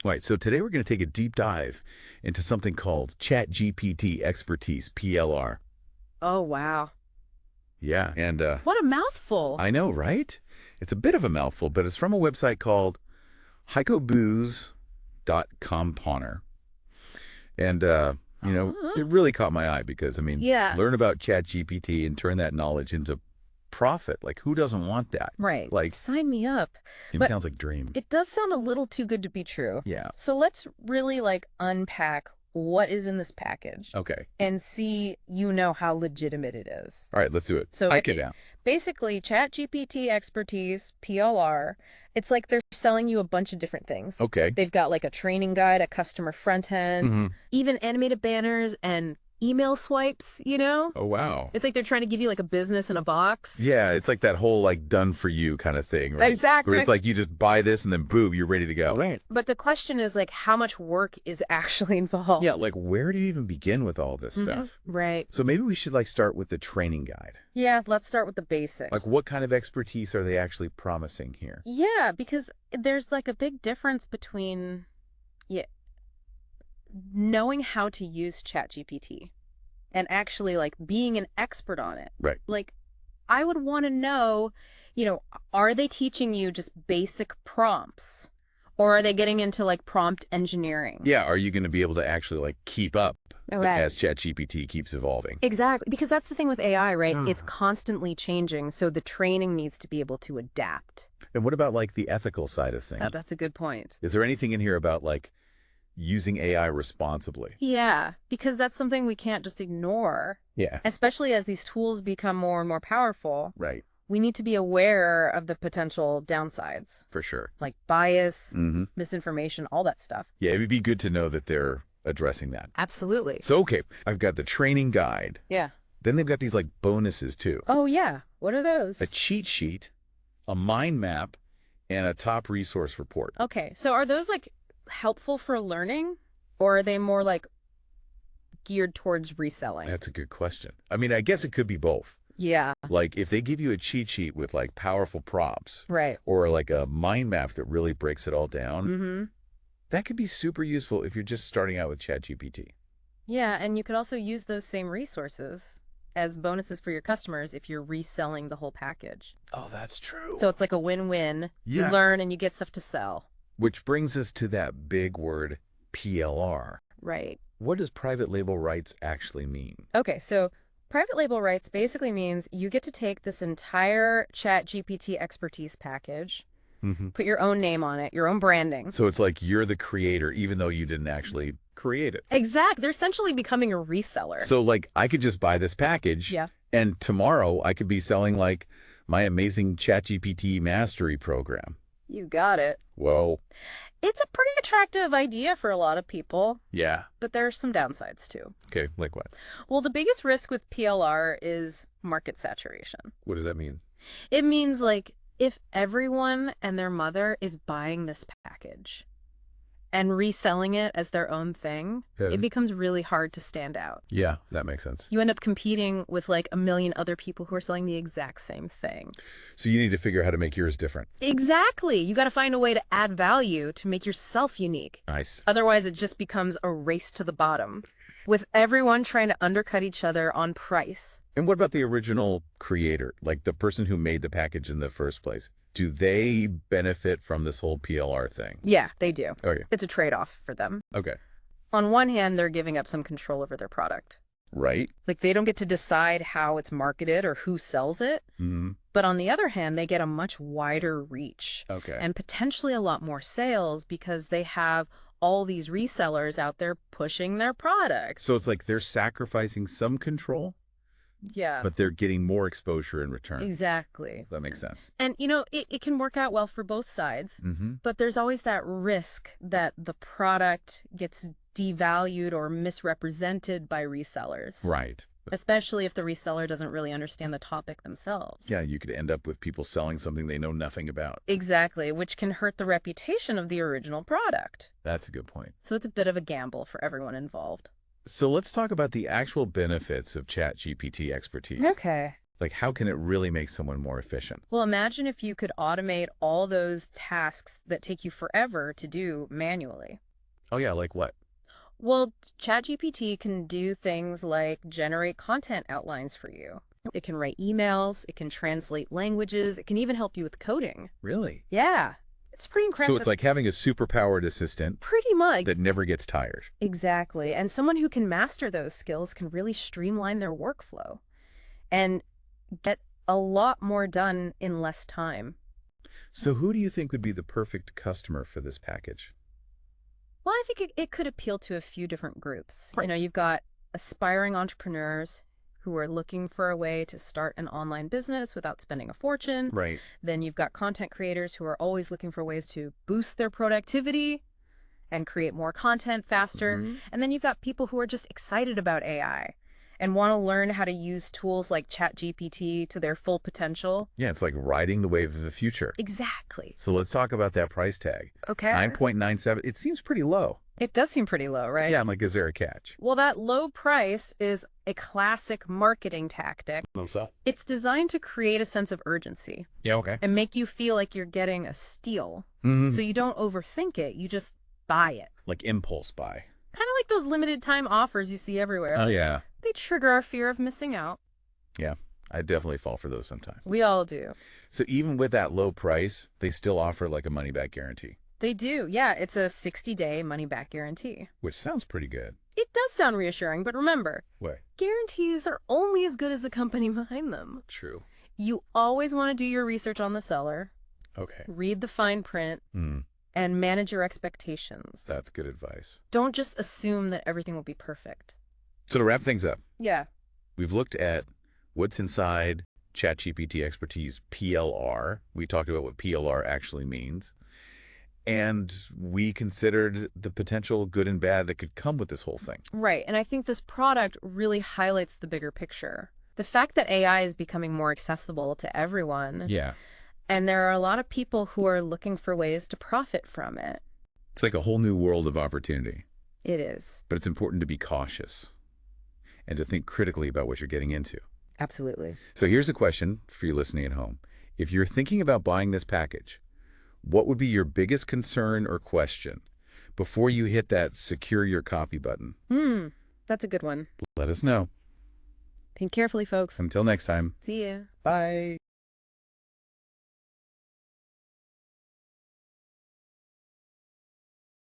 Right, so today we're going to take a deep dive into something called ChatGPT Expertise PLR. Oh, wow. Yeah, and What a mouthful. I know, right? It's a bit of a mouthful, but it's from a website called hikobooz.com. And, it really caught my eye because, Yeah. learn about ChatGPT and turn that knowledge into profit. Like, who doesn't want that? Right. Like, Sign me up. it But sounds like a dream. it does sound a little too good to be true. Yeah. So let's really unpack what is in this package Okay. and see, how legitimate it is. All right, let's do it. So Hike it down. basically, ChatGPT Expertise PLR, it's like they're selling you a bunch of different things. Okay. They've got like a training guide, a customer front end, Mm-hmm. even animated banners and email swipes, Oh, wow. It's like they're trying to give you like a business in a box. Yeah, it's like that whole done for you kind of thing, right? Exactly. Where it's like you just buy this and then boom, you're ready to go. Right. But the question is how much work is actually involved? Yeah, like where do you even begin with all this stuff? Right. So maybe we should start with the training guide. Yeah, let's start with the basics. Like what kind of expertise are they actually promising here? Yeah, because there's a big difference between knowing how to use ChatGPT and actually being an expert on it. Right. I would want to know, are they teaching you just basic prompts, or are they getting into prompt engineering? Yeah, are you going to be able to actually keep up Right. as ChatGPT keeps evolving? Exactly, because that's the thing with AI, right? It's constantly changing, so the training needs to be able to adapt. And what about the ethical side of things? That's a good point. Is there anything in here about using AI responsibly? Yeah, because that's something we can't just ignore. Yeah. Especially as these tools become more and more powerful, Right. we need to be aware of the potential downsides, For sure. like bias, Mm-hmm. misinformation, all that stuff. Yeah, it would be good to know that they're addressing that. Absolutely. So, okay, I've got the training guide. Yeah. Then they've got these bonuses too. Oh, yeah. What are those? A cheat sheet, a mind map, and a top resource report. Okay, so are those helpful for learning, or are they more geared towards reselling? That's a good question. I guess it could be both. Yeah. If they give you a cheat sheet with powerful prompts Right. or a mind map that really breaks it all down, Mm-hmm. that could be super useful if you're just starting out with ChatGPT. Yeah, and you could also use those same resources as bonuses for your customers if you're reselling the whole package. Oh, that's true. So it's a win-win. Yeah. You learn and you get stuff to sell. Which brings us to that big word, PLR. Right. What does private label rights actually mean? Okay, so private label rights basically means you get to take this entire ChatGPT expertise package, Mm-hmm. put your own name on it, your own branding. So it's you're the creator, even though you didn't actually create it. Exact. They're essentially becoming a reseller. So I could just buy this package, Yeah. and tomorrow I could be selling my amazing ChatGPT mastery program. You got it. Whoa. It's a pretty attractive idea for a lot of people, Yeah. but there's some downsides too. Okay, like what? Well, the biggest risk with PLR is market saturation. What does that mean? It means if everyone and their mother is buying this package and reselling it as their own thing, it becomes really hard to stand out. Yeah, that makes sense. You end up competing with a million other people who are selling the exact same thing. So you need to figure out how to make yours different. Exactly. You got to find a way to add value to make yourself unique. Nice. Otherwise, it just becomes a race to the bottom, with everyone trying to undercut each other on price. And what about the original creator, the person who made the package in the first place? Do they benefit from this whole PLR thing? Yeah, they do. Okay. It's a trade-off for them. Okay. On one hand, they're giving up some control over their product. Right. They don't get to decide how it's marketed or who sells it. Mm-hmm. But on the other hand, they get a much wider reach. Okay. And potentially a lot more sales because they have all these resellers out there pushing their products. So it's they're sacrificing some control, Yeah. but they're getting more exposure in return. Exactly. That makes sense. And, it can work out well for both sides, Mm-hmm. but there's always that risk that the product gets devalued or misrepresented by resellers. Right. Especially if the reseller doesn't really understand the topic themselves. Yeah, you could end up with people selling something they know nothing about. Exactly, which can hurt the reputation of the original product. That's a good point. So it's a bit of a gamble for everyone involved. So let's talk about the actual benefits of ChatGPT expertise. Okay. Like, how can it really make someone more efficient? Well, imagine if you could automate all those tasks that take you forever to do manually. Oh, yeah, like what? Well, ChatGPT can do things like generate content outlines for you. It can write emails, it can translate languages, it can even help you with coding. Really? Yeah, it's pretty So it's impressive. like having a superpowered assistant Pretty much. that never gets tired. Exactly. And someone who can master those skills can really streamline their workflow and get a lot more done in less time. So who do you think would be the perfect customer for this package? Well, I think it could appeal to a few different groups. You know, you've got aspiring entrepreneurs who are looking for a way to start an online business without spending a fortune. Right. Then you've got content creators who are always looking for ways to boost their productivity and create more content faster. And then you've got people who are just excited about AI and want to learn how to use tools like ChatGPT to their full potential. Yeah, it's like riding the wave of the future. Exactly. So let's talk about that price tag. Okay. 9.97. It seems pretty low. It does seem pretty low, right? Yeah, I'm like, is there a catch? Well, that low price is a classic marketing tactic. So? It's designed to create a sense of urgency Yeah, okay. and make you feel like you're getting a steal. So you don't overthink it, you just buy it. Like impulse buy. Kind of like those limited time offers you see everywhere. Oh, yeah. They trigger our fear of missing out. Yeah, I definitely fall for those sometimes. We all do. So even with that low price, they still offer like a money-back guarantee, They do. Yeah, it's a 60-day money-back guarantee. which sounds pretty good. It does sound reassuring, but remember, What? guarantees are only as good as the company behind them. True. You always want to do your research on the seller, Okay. read the fine print, and manage your expectations. That's good advice. Don't just assume that everything will be perfect. So to wrap things up, Yeah. we've looked at what's inside ChatGPT Expertise PLR. We talked about what PLR actually means. And we considered the potential good and bad that could come with this whole thing. Right. And I think this product really highlights the bigger picture. The fact that AI is becoming more accessible to everyone. Yeah. And there are a lot of people who are looking for ways to profit from it. It's like a whole new world of opportunity. It is. But it's important to be cautious and to think critically about what you're getting into. Absolutely. So here's a question for you listening at home. If you're thinking about buying this package, what would be your biggest concern or question before you hit that secure your copy button? That's a good one. Let us know. Think carefully, folks. Until next time. See ya. Bye.